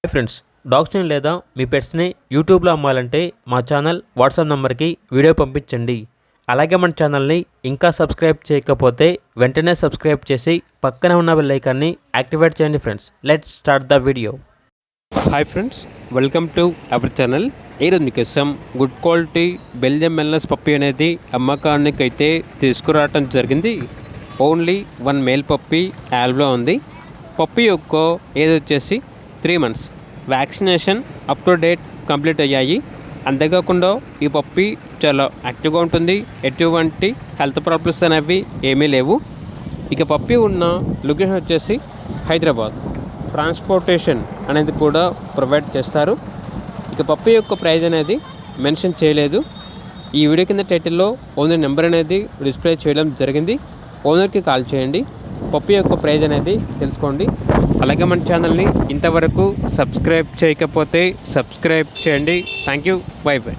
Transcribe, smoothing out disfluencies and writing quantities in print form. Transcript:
Hi friends, డాగ్స్ని లేదా మీ పెట్స్ని యూట్యూబ్లో అమ్మాలంటే మా ఛానల్ వాట్సాప్ నెంబర్కి వీడియో పంపించండి. అలాగే మన ఛానల్ని ఇంకా సబ్స్క్రైబ్ చేయకపోతే వెంటనే సబ్స్క్రైబ్ చేసి పక్కనే ఉన్న బెల్ ఐకాన్ని యాక్టివేట్ చేయండి. Friends, let's start the video. Hi friends, welcome to our channel. ఈరోజు మీకోసం గుడ్ క్వాలిటీ బెల్జియం మెల్నస్ పప్పీ అనేది అమ్మకానికి అయితే తీసుకురావటం జరిగింది. ఓన్లీ 1 మేల్ పప్పీ యాల్బ్లో ఉంది. పప్పీ యొక్క ఏజ్ వచ్చేసి 3 months. Vaccination up to date complete అయ్యాయి. అంతేకాకుండా ఈ పప్పీ చాలా యాక్టివ్గా ఉంటుంది. ఎటువంటి హెల్త్ ప్రాబ్లమ్స్ అనేవి ఏమీ లేవు. ఇక పప్పీ ఉన్న లొకేషన్ వచ్చేసి హైదరాబాద్. ట్రాన్స్పోర్టేషన్ అనేది కూడా ప్రొవైడ్ చేస్తారు. ఇక పప్పీ యొక్క ప్రైస్ అనేది మెన్షన్ చేయలేదు. ఈ వీడియో కింద టైటిల్లో ఓనర్ నెంబర్ అనేది డిస్ప్లే చేయడం జరిగింది. ఓనర్కి కాల్ చేయండి, పప్పీ యొక్క ప్రైజ్ అనేది తెలుసుకోండి. అలాగే మన ఛానల్ని ఇంతవరకు సబ్స్క్రైబ్ చేయకపోతే సబ్స్క్రైబ్ చేయండి. Thank you. By by.